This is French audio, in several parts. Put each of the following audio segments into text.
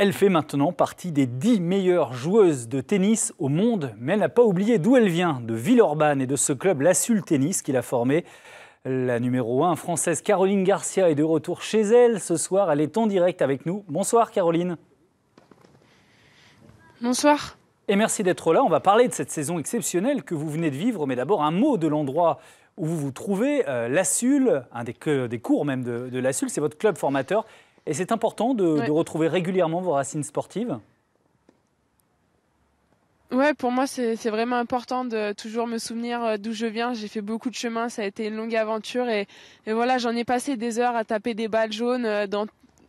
Elle fait maintenant partie des 10 meilleures joueuses de tennis au monde, mais elle n'a pas oublié d'où elle vient, de Villeurbanne et de ce club Lassul Tennis qu'il a formé. La numéro 1 française Caroline Garcia est de retour chez elle. Ce soir, elle est en direct avec nous. Bonsoir Caroline. Bonsoir. Et merci d'être là. On va parler de cette saison exceptionnelle que vous venez de vivre, mais d'abord un mot de l'endroit où vous vous trouvez. Lassul, un des cours même de Lassul, c'est votre club formateur. Et c'est important de retrouver régulièrement vos racines sportives? Ouais, pour moi, c'est vraiment important de toujours me souvenir d'où je viens. J'ai fait beaucoup de chemin, ça a été une longue aventure. Et voilà, j'en ai passé des heures à taper des balles jaunes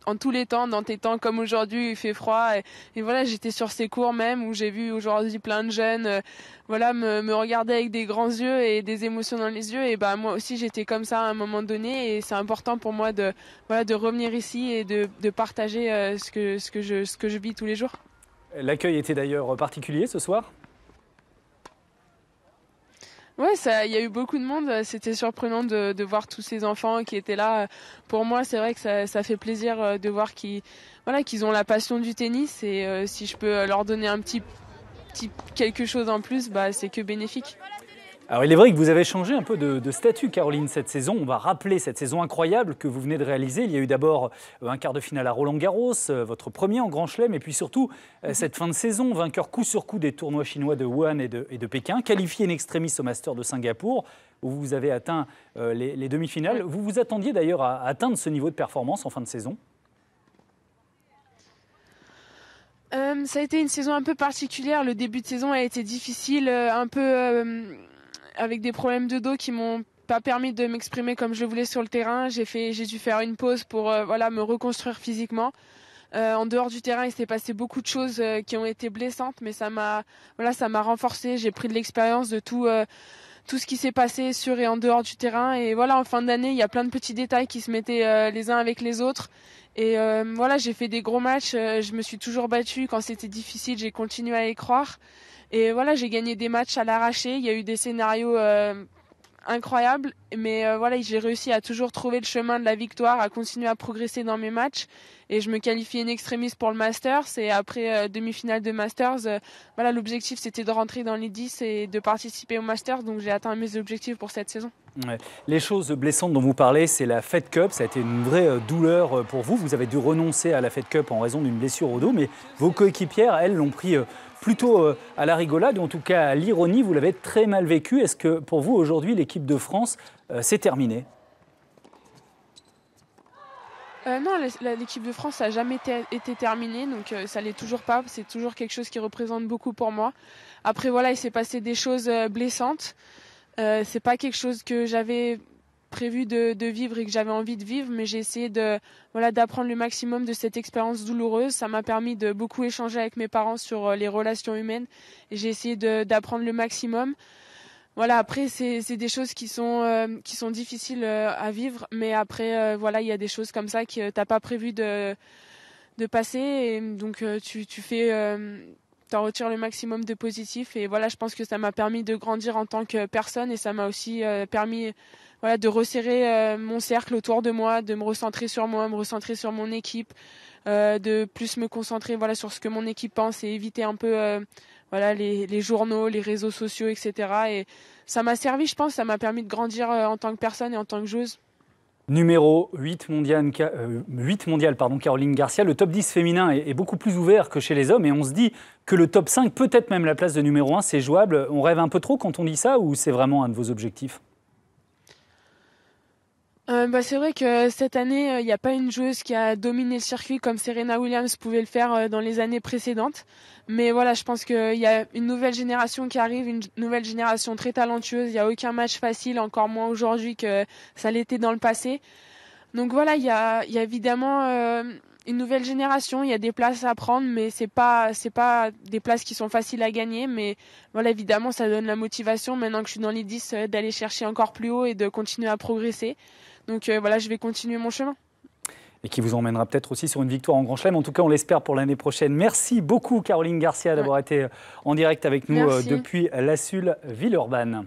en tous les temps, dans tes temps comme aujourd'hui, il fait froid. Et voilà, j'étais sur ces cours même où j'ai vu aujourd'hui plein de jeunes voilà, me regarder avec des grands yeux et des émotions dans les yeux. Et bah, moi aussi, j'étais comme ça à un moment donné. Et c'est important pour moi de revenir ici et de partager ce que je vis tous les jours. L'accueil était d'ailleurs particulier ce soir? Ouais, il y a eu beaucoup de monde. C'était surprenant de voir tous ces enfants qui étaient là. Pour moi, c'est vrai que ça fait plaisir de voir qu'ils ont la passion du tennis. Et si je peux leur donner un petit quelque chose en plus, bah, c'est que bénéfique. Alors il est vrai que vous avez changé un peu de statut, Caroline, cette saison. On va rappeler cette saison incroyable que vous venez de réaliser. Il y a eu d'abord un quart de finale à Roland-Garros, votre premier en Grand Chelem, et puis surtout cette fin de saison, vainqueur coup sur coup des tournois chinois de Wuhan et de Pékin, qualifié in extremis au Master de Singapour, où vous avez atteint les demi-finales. Vous vous attendiez d'ailleurs à atteindre ce niveau de performance en fin de saison? Ça a été une saison un peu particulière. Le début de saison a été difficile, un peu avec des problèmes de dos qui m'ont pas permis de m'exprimer comme je le voulais sur le terrain. J'ai dû faire une pause pour me reconstruire physiquement. En dehors du terrain, il s'est passé beaucoup de choses qui ont été blessantes, mais ça m'a renforcée. J'ai pris de l'expérience de tout ce qui s'est passé sur et en dehors du terrain. Et voilà, en fin d'année, il y a plein de petits détails qui se mettaient les uns avec les autres. Et voilà, j'ai fait des gros matchs. Je me suis toujours battue. Quand c'était difficile, j'ai continué à y croire. Et voilà, j'ai gagné des matchs à l'arraché. Il y a eu des scénarios incroyables. Mais voilà, j'ai réussi à toujours trouver le chemin de la victoire, à continuer à progresser dans mes matchs. Et je me qualifiais in extremis pour le Masters. Et après demi-finale de Masters, voilà, l'objectif c'était de rentrer dans les 10 et de participer au Masters. Donc j'ai atteint mes objectifs pour cette saison. Ouais. Les choses blessantes dont vous parlez, c'est la Fed Cup. Ça a été une vraie douleur pour vous. Vous avez dû renoncer à la Fed Cup en raison d'une blessure au dos. Mais vos coéquipières, elles, l'ont pris plutôt à la rigolade, ou en tout cas à l'ironie. Vous l'avez très mal vécu. Est-ce que pour vous, aujourd'hui, l'équipe de France, c'est terminé? Non, l'équipe de France n'a jamais été terminée, donc ça l'est toujours pas. C'est toujours quelque chose qui représente beaucoup pour moi. Après, voilà, il s'est passé des choses blessantes. C'est pas quelque chose que j'avais prévu de vivre et que j'avais envie de vivre, mais j'ai essayé d'apprendre le maximum de cette expérience douloureuse. Ça m'a permis de beaucoup échanger avec mes parents sur les relations humaines et j'ai essayé d'apprendre le maximum. Voilà, après c'est des choses qui sont difficiles à vivre, mais après voilà, il y a des choses comme ça que t'as pas prévu de passer, et donc t'en retires le maximum de positif. Et voilà, je pense que ça m'a permis de grandir en tant que personne, et ça m'a aussi permis de resserrer mon cercle autour de moi, de me recentrer sur moi, me recentrer sur mon équipe, de plus me concentrer sur ce que mon équipe pense et éviter un peu les journaux, les réseaux sociaux, etc. Et ça m'a servi, je pense, ça m'a permis de grandir en tant que personne et en tant que joueuse. Numéro 8 mondial, Caroline Garcia. Le top 10 féminin est beaucoup plus ouvert que chez les hommes, et on se dit que le top 5, peut-être même la place de numéro 1, c'est jouable. On rêve un peu trop quand on dit ça, ou c'est vraiment un de vos objectifs? C'est vrai que cette année, il n'y a pas une joueuse qui a dominé le circuit comme Serena Williams pouvait le faire dans les années précédentes. Mais voilà, je pense qu'il y a une nouvelle génération qui arrive, une nouvelle génération très talentueuse. Il n'y a aucun match facile, encore moins aujourd'hui que ça l'était dans le passé. Donc voilà, il y a évidemment une nouvelle génération. Il y a des places à prendre, mais c'est pas des places qui sont faciles à gagner. Mais voilà, évidemment, ça donne la motivation maintenant que je suis dans les 10 d'aller chercher encore plus haut et de continuer à progresser. Donc voilà, je vais continuer mon chemin. Et qui vous emmènera peut-être aussi sur une victoire en Grand Chelem. En tout cas, on l'espère pour l'année prochaine. Merci beaucoup, Caroline Garcia, d'avoir été en direct avec nous depuis Lassul Villeurbanne.